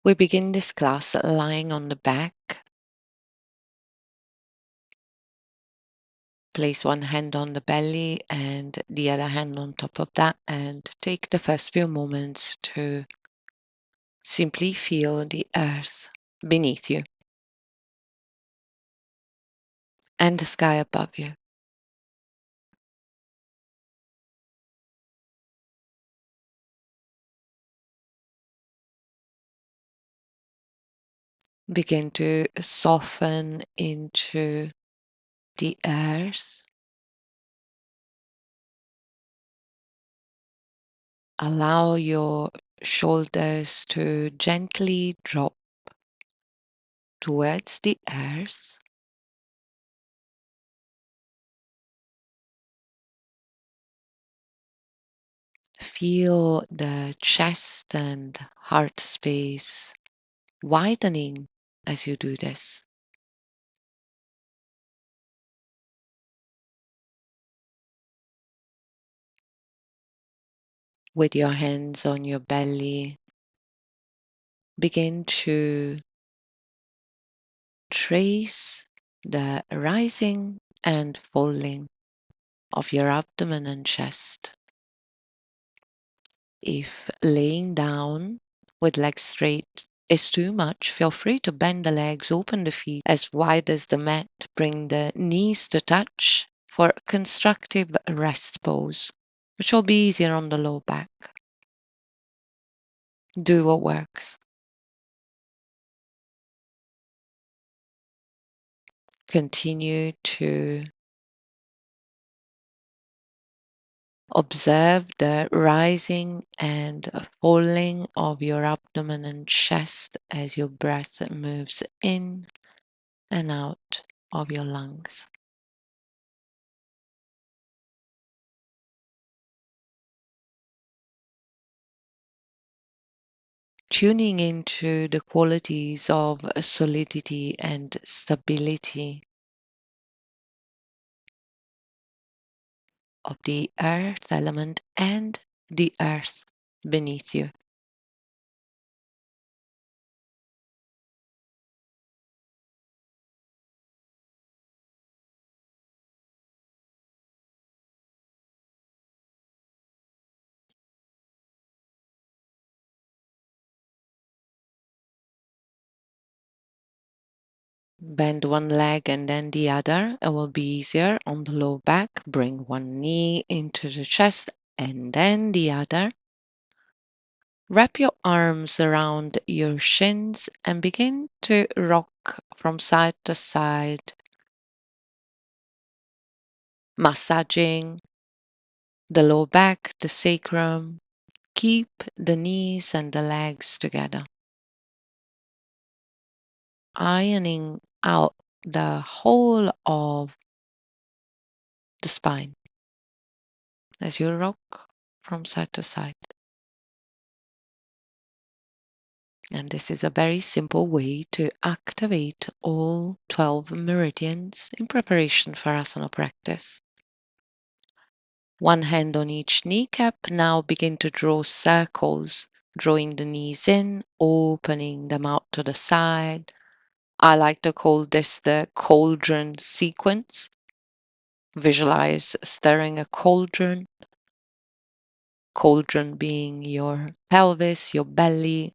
We begin this class lying on the back. Place one hand on the belly and the other hand on top of that, and take the first few moments to simply feel the earth beneath you and the sky above you. Begin to soften into the earth. Allow your shoulders to gently drop towards the earth. Feel the chest and heart space widening as you do this. With your hands on your belly, begin to trace the rising and falling of your abdomen and chest. If laying down with legs straight is too much, feel free to bend the legs, open the feet as wide as the mat, bring the knees to touch for a constructive rest pose, which will be easier on the low back. Do what works. Continue to observe the rising and falling of your abdomen and chest as your breath moves in and out of your lungs. Tuning into the qualities of solidity and stability of the earth element and the earth beneath you. Bend one leg and then the other. It will be easier on the low back. Bring one knee into the chest and then the other. Wrap your arms around your shins and begin to rock from side to side, massaging the low back, the sacrum. Keep the knees and the legs together. Ironing out the whole of the spine as you rock from side to side. And this is a very simple way to activate all 12 meridians in preparation for asana practice. One hand on each kneecap. Now begin to draw circles, drawing the knees in, opening them out to the side. I like to call this the cauldron sequence. Visualize stirring a cauldron, cauldron being your pelvis, your belly,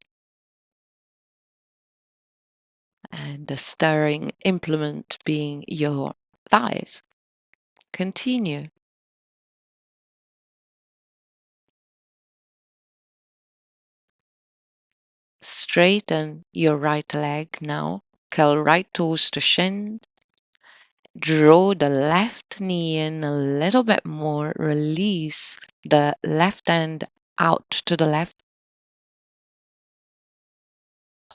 and the stirring implement being your thighs. Continue. Straighten your right leg now. Curl right toes to shin. Draw the left knee in a little bit more. Release the left hand out to the left.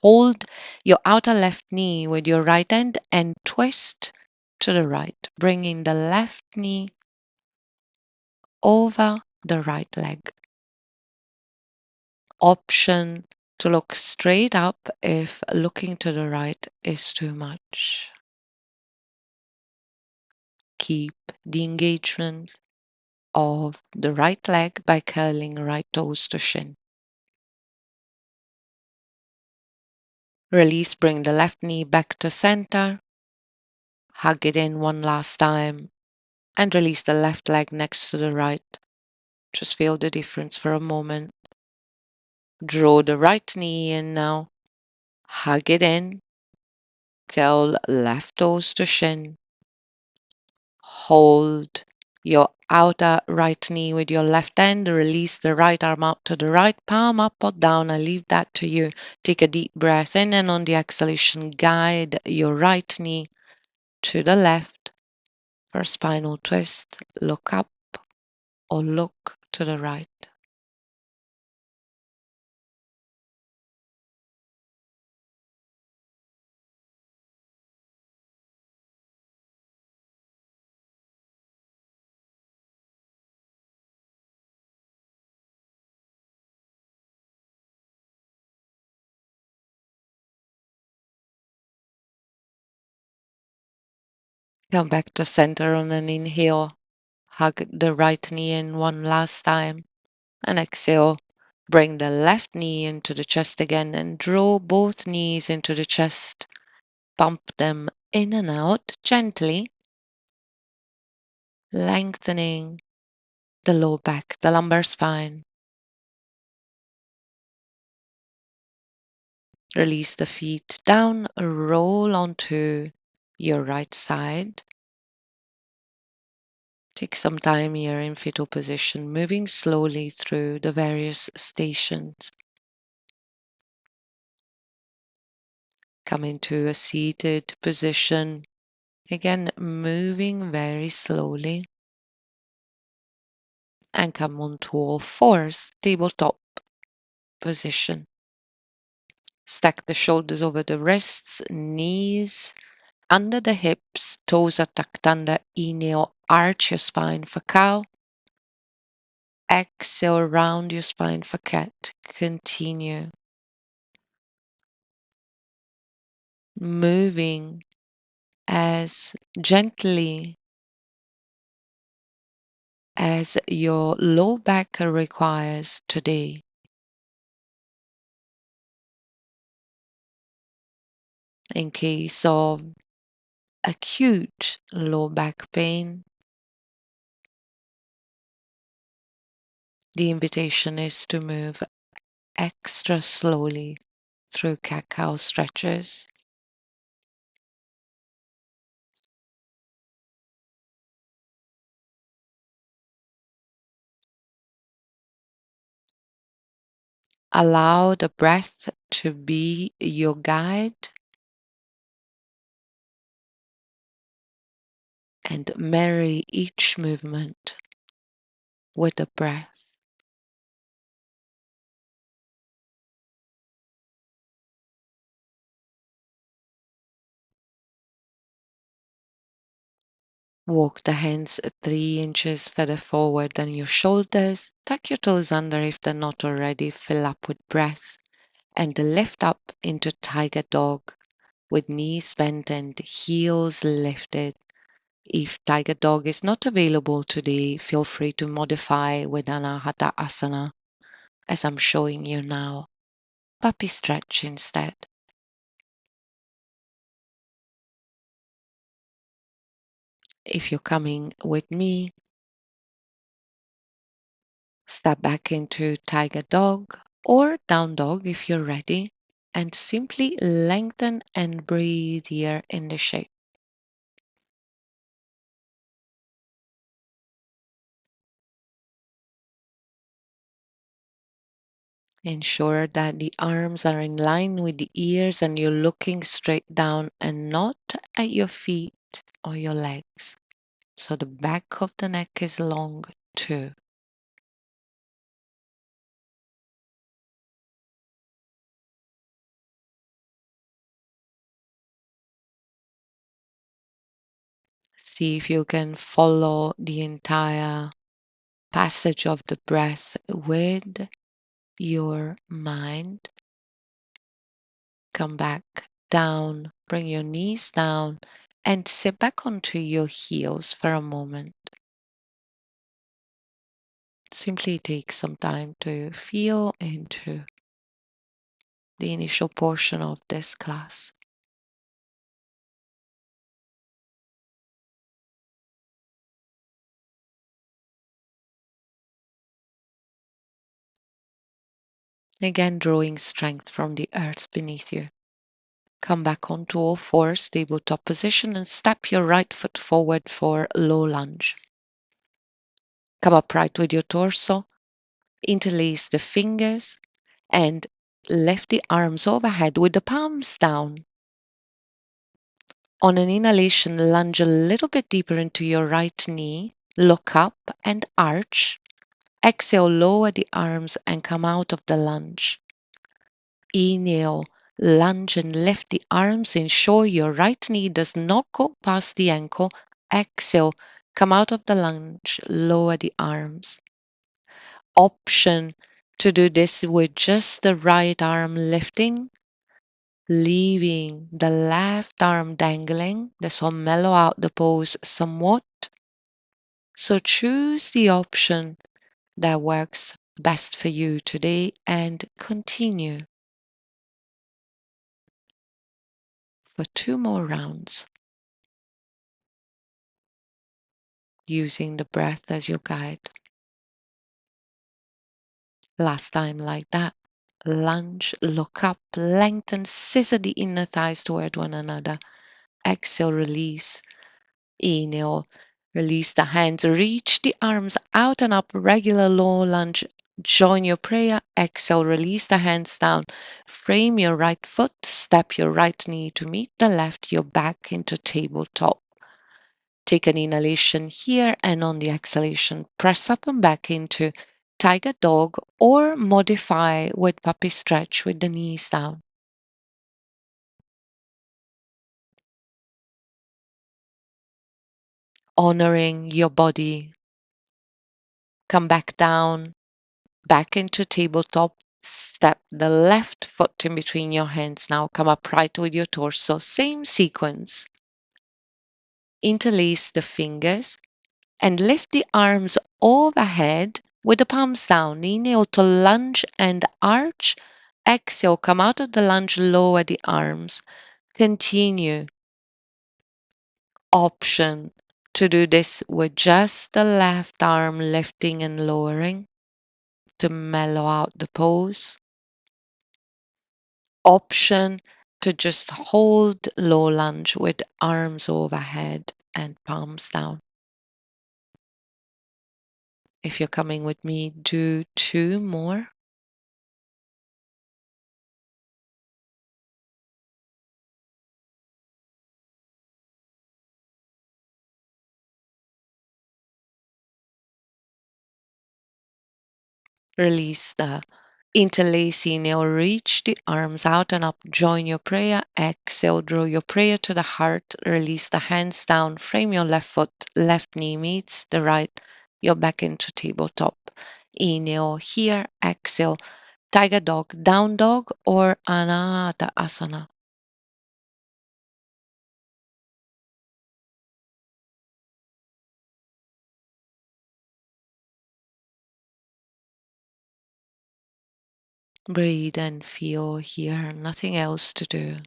Hold your outer left knee with your right hand and twist to the right, bringing the left knee over the right leg. Option to look straight up if looking to the right is too much. Keep the engagement of the right leg by curling right toes to shin. Release, bring the left knee back to center. Hug it in one last time. And release the left leg next to the right. Just feel the difference for a moment. Draw the right knee in now. Hug it in. Curl left toes to shin. Hold your outer right knee with your left hand. Release the right arm out to the right, palm up or down. I leave that to you. Take a deep breath in, and on the exhalation, guide your right knee to the left for a spinal twist. Look up or look to the right. Come back to center on an inhale. Hug the right knee in one last time. And exhale. Bring the left knee into the chest again and draw both knees into the chest. Pump them in and out gently, lengthening the low back, the lumbar spine. Release the feet down, roll onto your right side. Take some time here in fetal position, moving slowly through the various stations. Come into a seated position. Again, moving very slowly. And come onto all fours, tabletop position. Stack the shoulders over the wrists, knees under the hips, toes are tucked under. Inhale, arch your spine for cow. Exhale, round your spine for cat. Continue moving as gently as your low back requires today. In case of acute low back pain, the invitation is to move extra slowly through cat-cow stretches. Allow the breath to be your guide and marry each movement with the breath. Walk the hands 3 inches further forward than your shoulders. Tuck your toes under if they're not already. Fill up with breath and lift up into tiger dog with knees bent and heels lifted. If tiger dog is not available today, feel free to modify with Hatha asana as I'm showing you now. Puppy stretch instead. If you're coming with me, step back into tiger dog or down dog if you're ready, and simply lengthen and breathe here in the shape. Ensure that the arms are in line with the ears and you're looking straight down and not at your feet or your legs. So the back of the neck is long too. See if you can follow the entire passage of the breath with your mind. Come back down, bring your knees down, and sit back onto your heels for a moment. Simply take some time to feel into the initial portion of this class. Again, drawing strength from the earth beneath you. Come back onto all fours, tabletop position, and step your right foot forward for low lunge. Come upright with your torso, interlace the fingers, and lift the arms overhead with the palms down. On an inhalation, lunge a little bit deeper into your right knee, look up and arch. Exhale, lower the arms and come out of the lunge. Inhale, lunge and lift the arms. Ensure your right knee does not go past the ankle. Exhale, come out of the lunge, lower the arms. Option to do this with just the right arm lifting, leaving the left arm dangling. This will mellow out the pose somewhat. So choose the option that works best for you today and continue for 2 more rounds using the breath as your guide. Last time like that. Lunge, look up, lengthen, scissor the inner thighs toward one another. Exhale, release. Inhale, release the hands, reach the arms out and up, regular low lunge. Join your prayer. Exhale, release the hands down. Frame your right foot, step your right knee to meet the left, your back into tabletop. Take an inhalation here, and on the exhalation, press up and back into tiger dog or modify with puppy stretch with the knees down. Honoring your body. Come back down, back into tabletop. Step the left foot in between your hands now. Come upright with your torso. Same sequence. Interlace the fingers and lift the arms overhead with the palms down. Inhale to lunge and arch. Exhale, come out of the lunge, lower the arms. Continue. Option to do this with just the left arm lifting and lowering to mellow out the pose. Option to just hold low lunge with arms overhead and palms down. If you're coming with me, do 2 more. Release the interlace. Inhale, reach the arms out and up. Join your prayer. Exhale, draw your prayer to the heart. Release the hands down. Frame your left foot. Left knee meets the right. You're back into tabletop. Inhale here. Exhale. Tiger dog, down dog, or Anahata Asana. Breathe and feel here. Nothing else to do.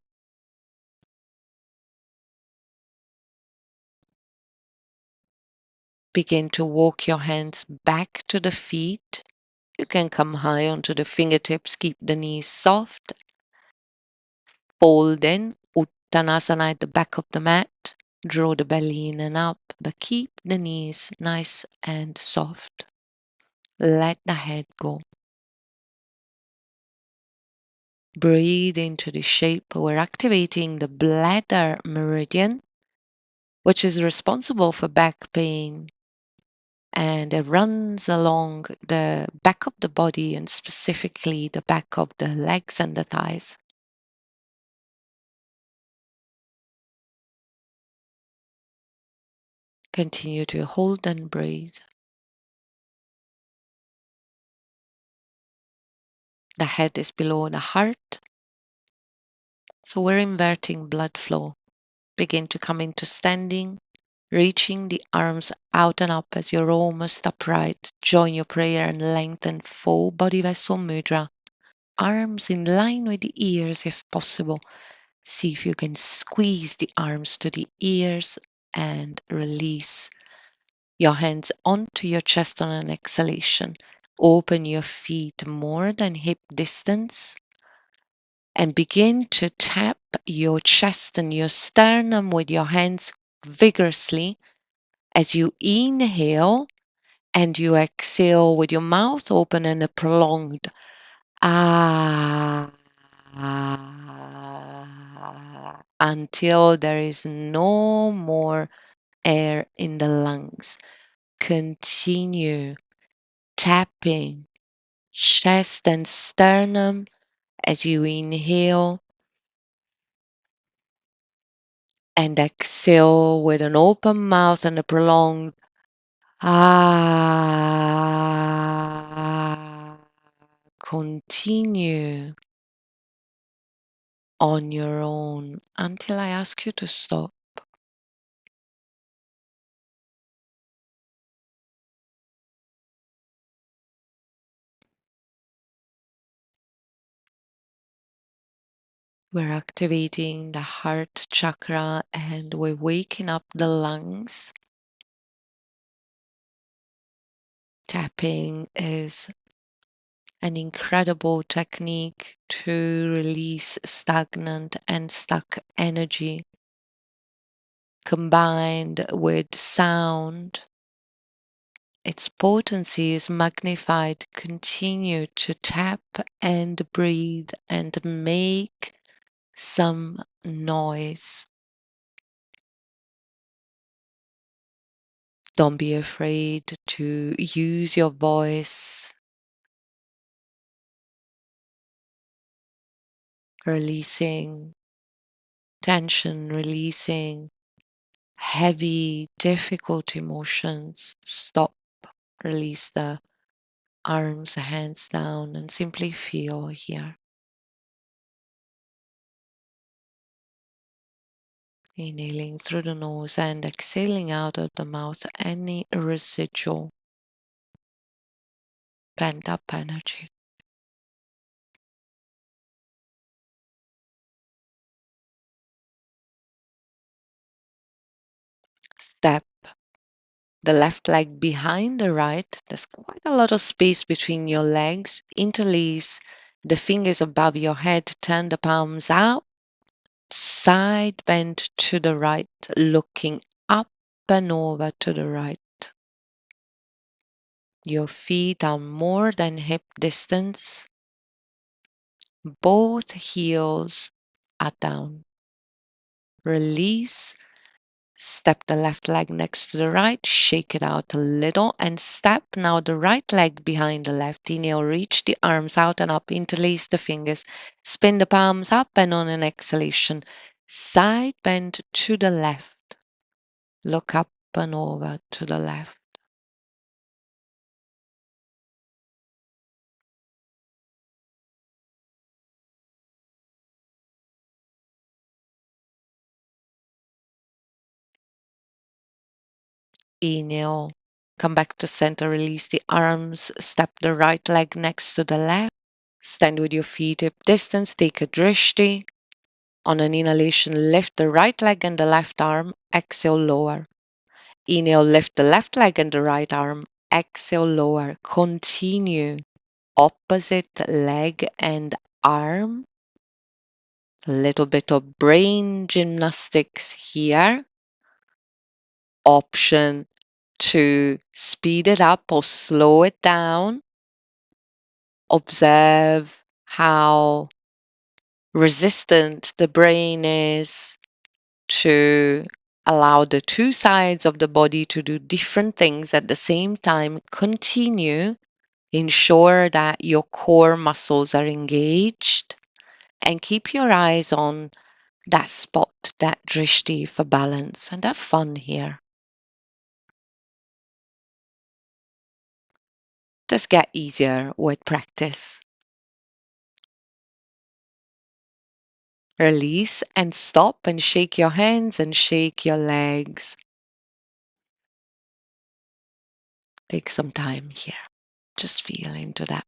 Begin to walk your hands back to the feet. You can come high onto the fingertips. Keep the knees soft. Fold in. Uttanasana at the back of the mat. Draw the belly in and up, but keep the knees nice and soft. Let the head go. Breathe into the shape. We're activating the bladder meridian, which is responsible for back pain. And it runs along the back of the body and specifically the back of the legs and the thighs. Continue to hold and breathe. The head is below the heart, so we're inverting blood flow. Begin to come into standing, reaching the arms out and up as you're almost upright. Join your prayer and lengthen full body vessel mudra. arms in line with the ears if possible. See if you can squeeze the arms to the ears and release your hands onto your chest on an exhalation. Open your feet more than hip distance and begin to tap your chest and your sternum with your hands vigorously as you inhale and you exhale with your mouth open and a prolonged ah until there is no more air in the lungs. Continue tapping chest and sternum as you inhale and exhale with an open mouth and a prolonged ah. Continue on your own until I ask you to stop. We're activating the heart chakra and we're waking up the lungs. Tapping is an incredible technique to release stagnant and stuck energy combined with sound. Its potency is magnified. Continue to tap and breathe and make some noise. Don't be afraid to use your voice, releasing tension, releasing heavy, difficult emotions. Stop, release the arms, hands down, and simply feel here. Inhaling through the nose and exhaling out of the mouth any residual pent up energy. Step the left leg behind the right. There's quite a lot of space between your legs. Interlace the fingers above your head. Turn the palms out. Side bend to the right, looking up and over to the right. Your feet are more than hip distance. Both heels are down. Release. Step the left leg next to the right, shake it out a little, and step now the right leg behind the left. Inhale, reach the arms out and up, interlace the fingers, spin the palms up, and on an exhalation, side bend to the left. Look up and over to the left. Inhale, come back to center, release the arms, step the right leg next to the left. Stand with your feet hip distance, take a drishti. On an inhalation, lift the right leg and the left arm. Exhale, lower. Inhale, lift the left leg and the right arm. Exhale, lower. Continue. Opposite leg and arm. A little bit of brain gymnastics here. Option to speed it up or slow it down. Observe how resistant the brain is to allow the two sides of the body to do different things at the same time. Continue. Ensure that your core muscles are engaged and keep your eyes on that spot, that drishti for balance and have fun here. Just get easier with practice. Release and stop and shake your hands and shake your legs. Take some time here. Just feel into that.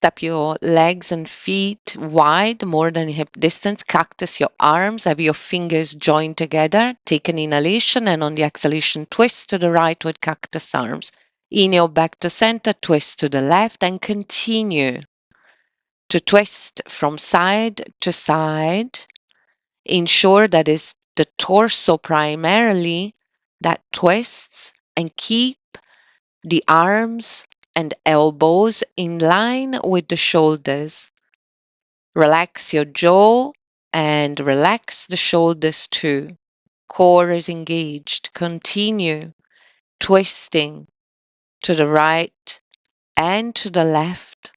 Step your legs and feet wide, more than hip distance. Cactus your arms. Have your fingers joined together. Take an inhalation, and on the exhalation, twist to the right with cactus arms. Inhale back to center, twist to the left, and continue to twist from side to side. Ensure that is the torso primarily that twists, and keep the arms and elbows in line with the shoulders. Relax your jaw and relax the shoulders too. Core is engaged. Continue twisting to the right and to the left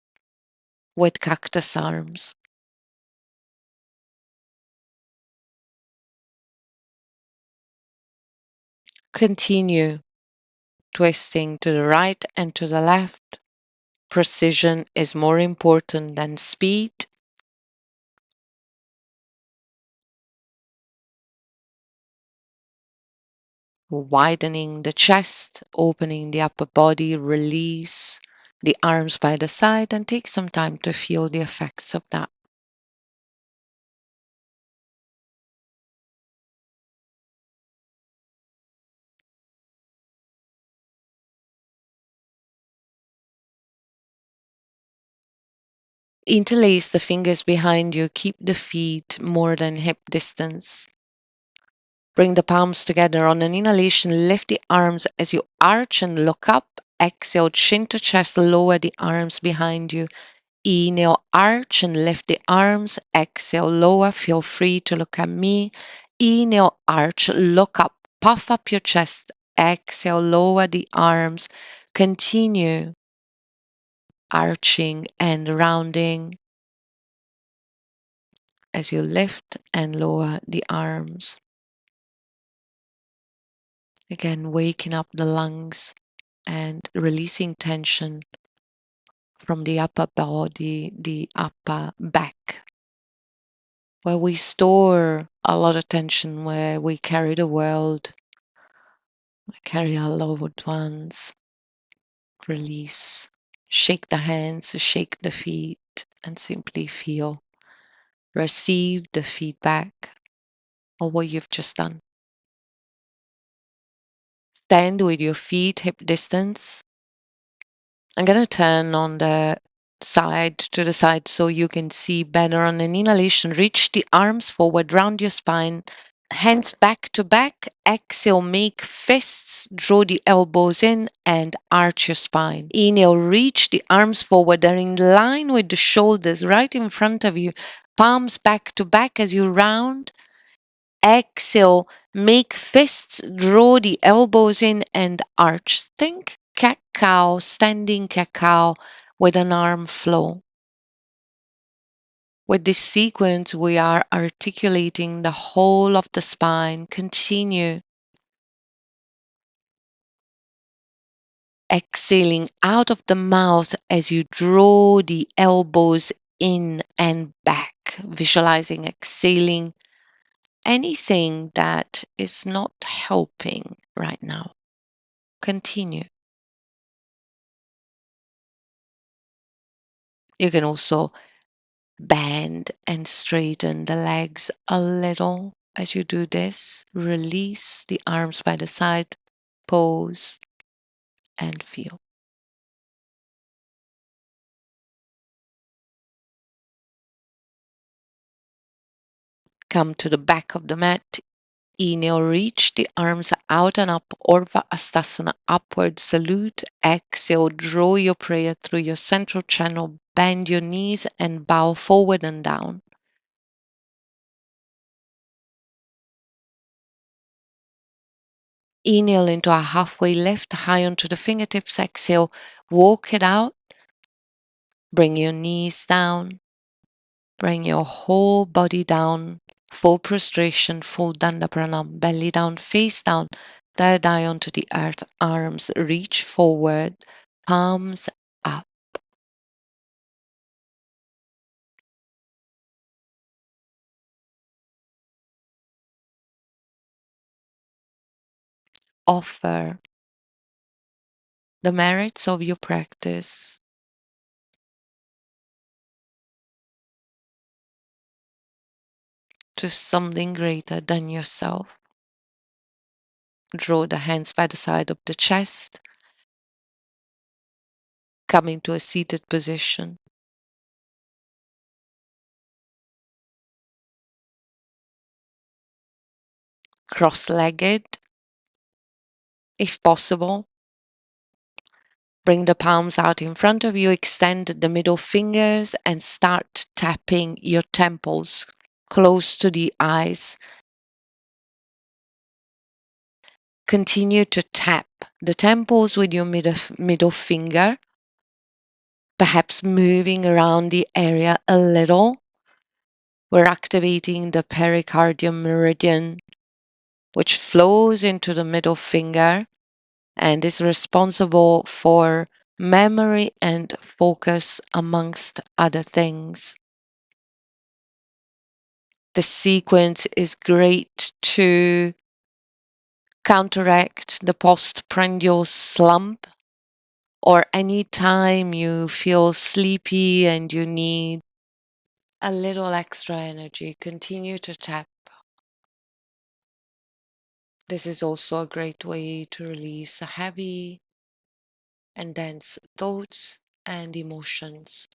with cactus arms. Continue twisting to the right and to the left. Precision is more important than speed. Widening the chest, opening the upper body, release the arms by the side, and take some time to feel the effects of that. Interlace the fingers behind you, keep the feet more than hip distance. Bring the palms together. On an inhalation, lift the arms as you arch and look up. Exhale, chin to chest, lower the arms behind you. Inhale, arch and lift the arms. Exhale, lower. Feel free to look at me. Inhale, arch, look up, puff up your chest. Exhale, lower the arms. Continue arching and rounding as you lift and lower the arms. Again, waking up the lungs and releasing tension from the upper body, the upper back, where we store a lot of tension, where we carry the world, we carry our loved ones. Release. Shake the hands, shake the feet, and simply feel. Receive the feedback of what you've just done. Stand with your feet hip distance. I'm going to turn on the side to the side so you can see better. On an inhalation, reach the arms forward, round your spine, hands back to back. Exhale, make fists, draw the elbows in and arch your spine. Inhale, reach the arms forward. They're in line with the shoulders right in front of you. Palms back to back as you round. Exhale, make fists, draw the elbows in and arch. Think cat cow, standing cat cow with an arm flow. With this sequence, we are articulating the whole of the spine. Continue exhaling out of the mouth as you draw the elbows in and back, visualizing exhaling anything that is not helping right now. Continue. You can also bend and straighten the legs a little as you do this. Release the arms by the side, pose, and feel. Come to the back of the mat. Inhale, reach the arms out and up, Orva Astasana, upward salute. Exhale, draw your prayer through your central channel. Bend your knees and bow forward and down. Inhale into a halfway lift, high onto the fingertips. Exhale, walk it out. Bring your knees down. Bring your whole body down. Full prostration, full Danda Pranam. Belly down, face down. Third eye onto the earth. Arms reach forward. Palms up. Offer the merits of your practice to something greater than yourself. Draw the hands by the side of the chest. Come into a seated position. Cross-legged, if possible. Bring the palms out in front of you, extend the middle fingers and start tapping your temples close to the eyes. Continue to tap the temples with your middle finger, perhaps moving around the area a little. We're activating the pericardium meridian, which flows into the middle finger and is responsible for memory and focus, amongst other things. The sequence is great to counteract the postprandial slump, or any time you feel sleepy and you need a little extra energy. Continue to tap. This is also a great way to release heavy and dense thoughts and emotions.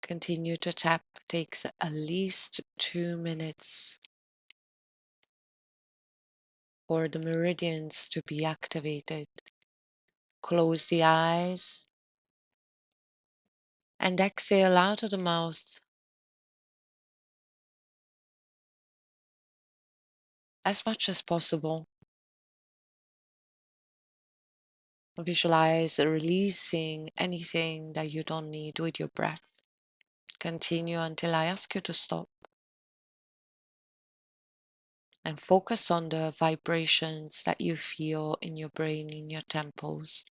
Continue to tap. Takes at least 2 minutes for the meridians to be activated. Close the eyes and exhale out of the mouth as much as possible. Visualize releasing anything that you don't need with your breath. Continue until I ask you to stop. And focus on the vibrations that you feel in your brain, in your temples.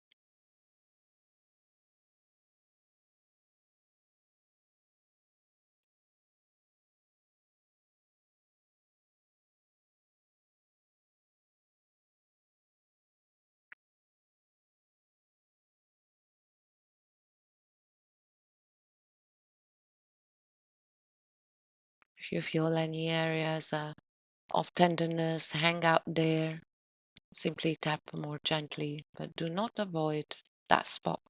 If you feel any areas of tenderness, hang out there. Simply tap more gently, but do not avoid that spot.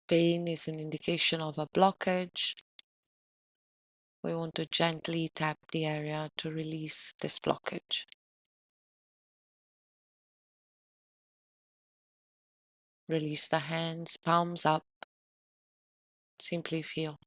Pain is an indication of a blockage. We want to gently tap the area to release this blockage. Release the hands, palms up. Simply feel.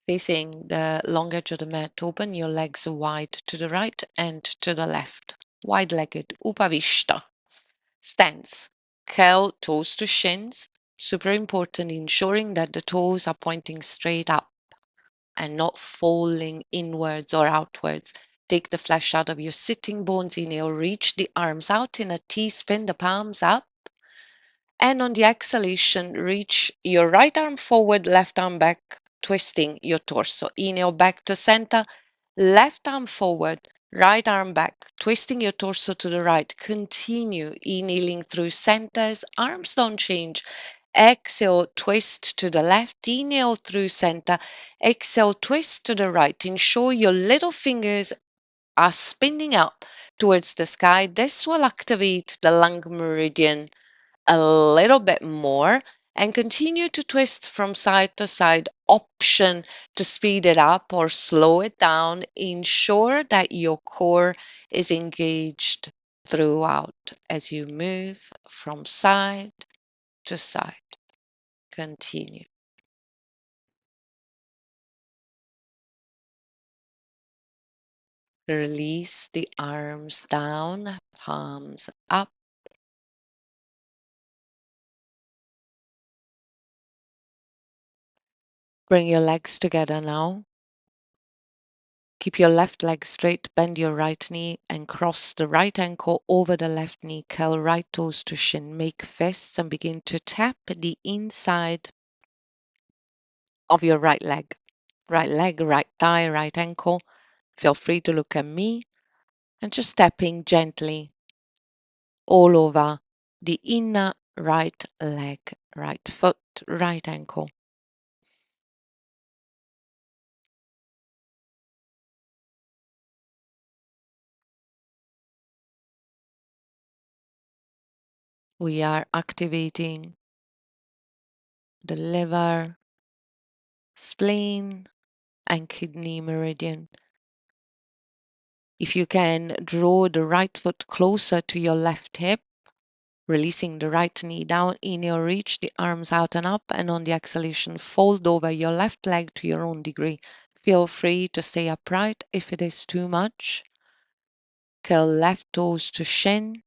Facing the long edge of the mat, open your legs wide to the right and to the left. Wide-legged, Upavishta. Stance. Curl toes to shins. Super important, ensuring that the toes are pointing straight up and not falling inwards or outwards. Take the flesh out of your sitting bones. Inhale, reach the arms out in a T, spin the palms up. And on the exhalation, reach your right arm forward, left arm back, twisting your torso. Inhale back to center, left arm forward, right arm back, twisting your torso to the right. Continue inhaling through centers, arms don't change. Exhale, twist to the left, inhale through center, exhale, twist to the right. Ensure your little fingers are spinning up towards the sky. This will activate the lung meridian a little bit more and continue to twist from side to side. Option to speed it up or slow it down. Ensure that your core is engaged throughout as you move from side to side. Continue. Release the arms down, palms up. Bring your legs together now. Keep your left leg straight, bend your right knee and cross the right ankle over the left knee. Curl right toes to shin. Make fists and begin to tap the inside of your right leg. Right leg, right thigh, right ankle. Feel free to look at me and just tapping gently all over the inner right leg, right foot, right ankle. We are activating the liver, spleen, and kidney meridian. If you can, draw the right foot closer to your left hip, releasing the right knee down. Inhale, reach the arms out and up, and on the exhalation, fold over your left leg to your own degree. Feel free to stay upright if it is too much. Curl left toes to shin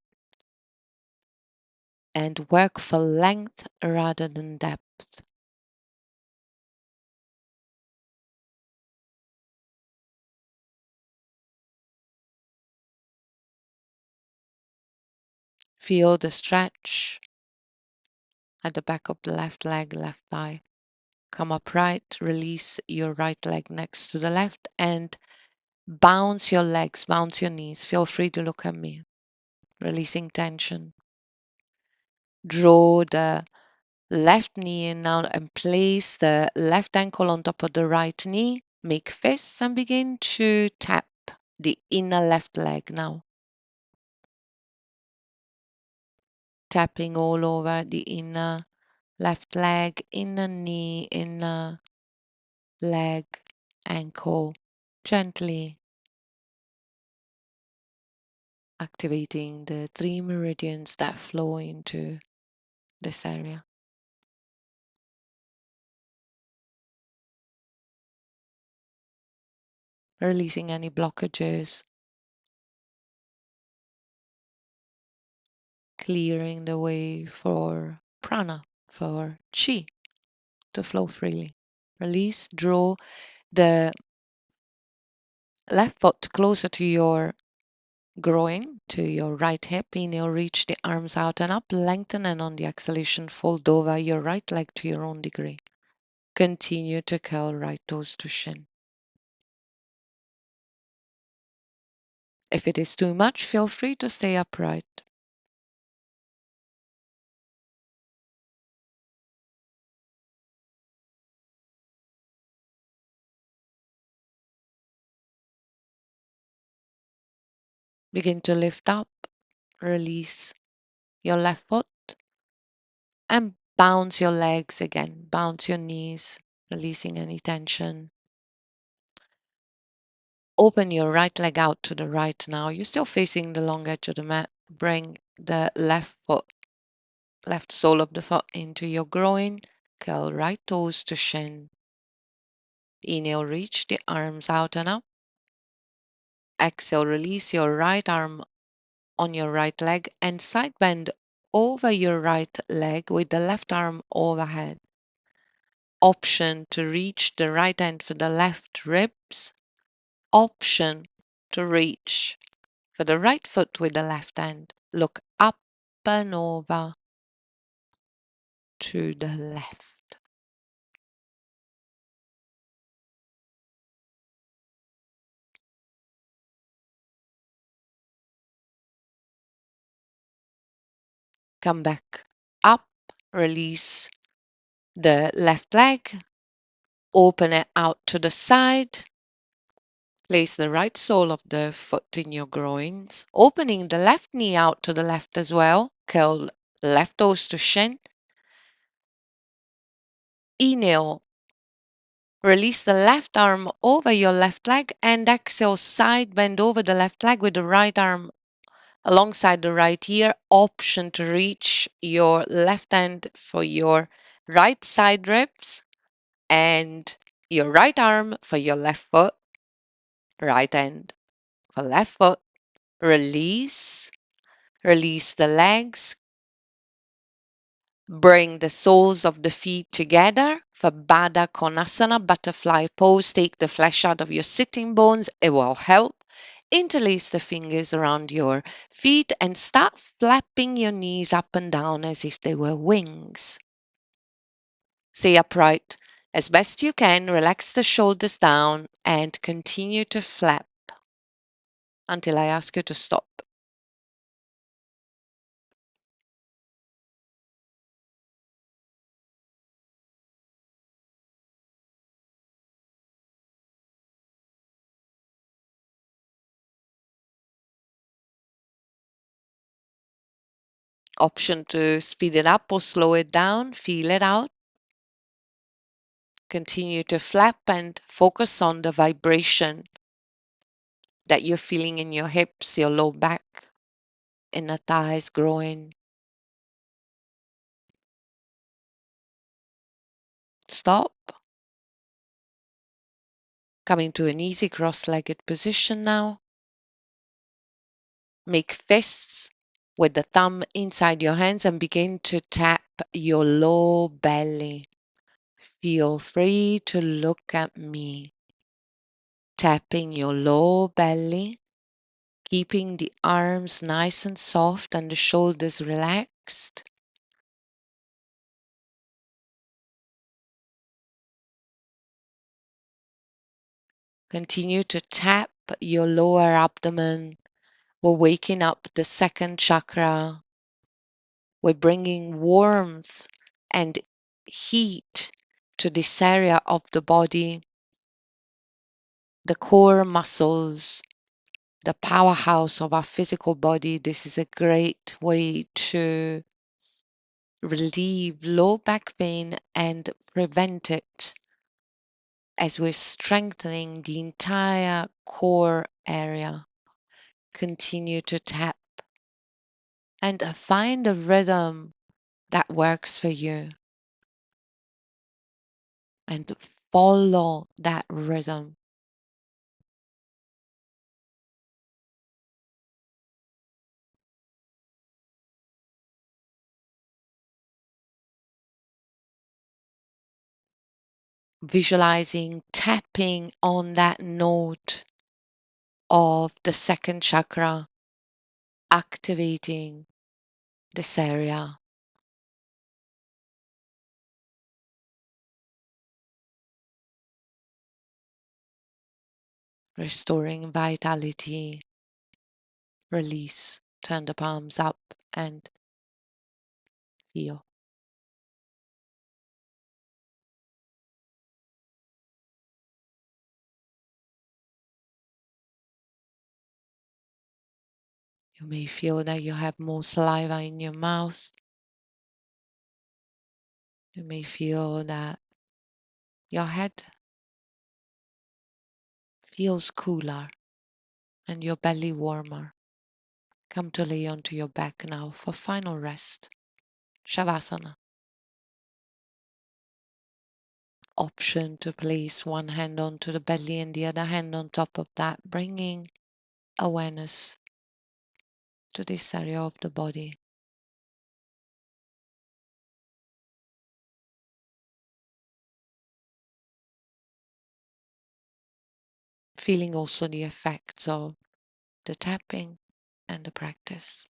and work for length rather than depth. Feel the stretch at the back of the left leg, left thigh. Come upright, release your right leg next to the left, and bounce your legs, bounce your knees. Feel free to look at me, releasing tension. Draw the left knee in now and place the left ankle on top of the right knee. Make fists and begin to tap the inner left leg now. Tapping all over the inner left leg, inner knee, inner leg, ankle, gently activating the 3 meridians that flow into this area. Releasing any blockages, clearing the way for prana, for chi to flow freely. Release, draw the left foot closer to your groin, to your right hip. Inhale, reach the arms out and up, lengthen, and on the exhalation, fold over your right leg to your own degree. Continue to curl right toes to shin. If it is too much, feel free to stay upright. Begin to lift up, release your left foot, and bounce your legs again. Bounce your knees, releasing any tension. Open your right leg out to the right now. You're still facing the long edge of the mat. Bring the left foot, left sole of the foot into your groin. Curl right toes to shin. Inhale, reach the arms out and up. Exhale, release your right arm on your right leg and side bend over your right leg with the left arm overhead. Option to reach the right hand for the left ribs. Option to reach for the right foot with the left hand. Look up and over to the left. Come back up, release the left leg, open it out to the side. Place the right sole of the foot in your groins, opening the left knee out to the left as well. Curl left toes to shin. Inhale, release the left arm over your left leg and exhale, side bend over the left leg with the right arm alongside the right ear. Option to reach your left hand for your right side ribs and your right arm for your left foot, right hand For left foot, release. Release the legs. Bring the soles of the feet together for Baddha Konasana, butterfly pose. Take the flesh out of your sitting bones. It will help. Interlace the fingers around your feet and start flapping your knees up and down as if they were wings. Stay upright as best you can. Relax the shoulders down and continue to flap until I ask you to stop. Option to speed it up or slow it down. Feel it out. Continue to flap and focus on the vibration that you're feeling in your hips, your low back, inner thighs, groin. Stop. Coming to an easy cross-legged position now. Make fists with the thumb inside your hands and begin to tap your low belly. Feel free to look at me. Tapping your low belly, keeping the arms nice and soft and the shoulders relaxed. Continue to tap your lower abdomen. We're waking up the second chakra. We're bringing warmth and heat to this area of the body, the core muscles, the powerhouse of our physical body. This is a great way to relieve low back pain and prevent it as we're strengthening the entire core area. Continue to tap and find a rhythm that works for you and follow that rhythm. Visualizing tapping on that note of the second chakra, activating this area. Restoring vitality, release, turn the palms up and feel. You may feel that you have more saliva in your mouth. You may feel that your head feels cooler and your belly warmer. Come to lay onto your back now for final rest. Shavasana. Option to place one hand onto the belly and the other hand on top of that, bringing awareness to this area of the body. Feeling also the effects of the tapping and the practice.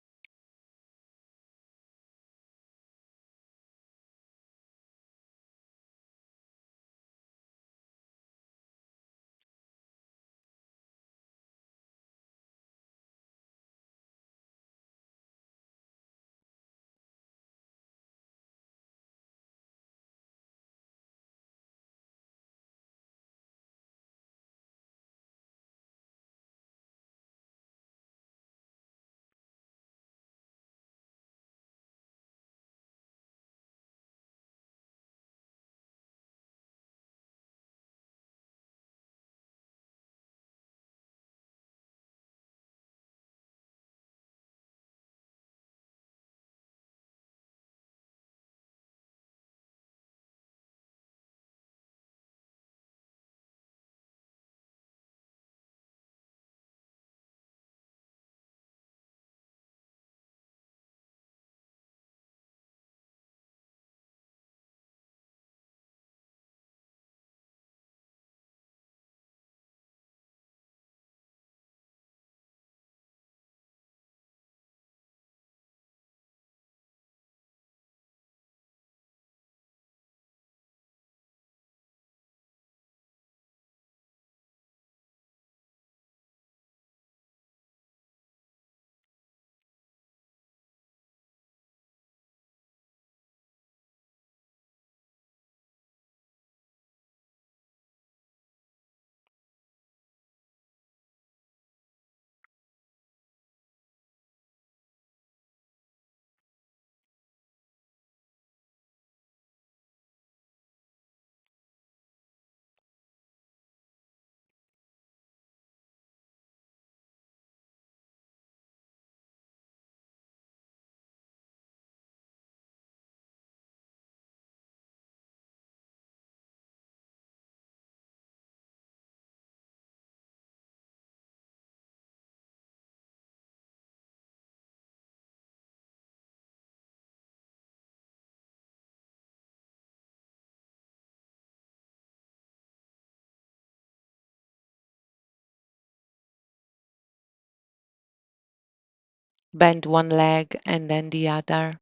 Bend one leg and then the other.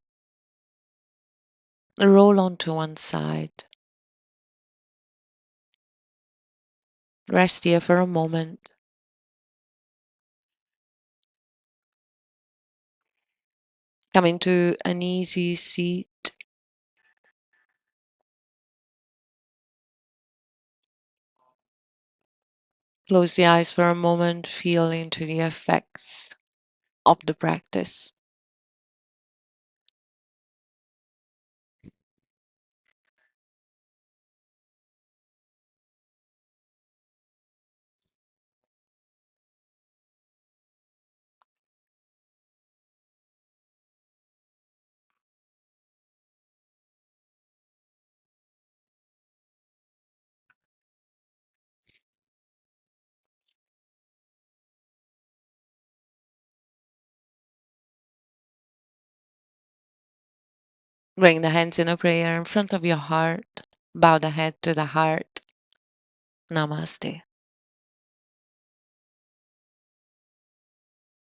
Roll onto one side. Rest here for a moment. Come into an easy seat. Close the eyes for a moment. Feel into the effects of the practice. Bring the hands in a prayer in front of your heart. Bow the head to the heart. Namaste.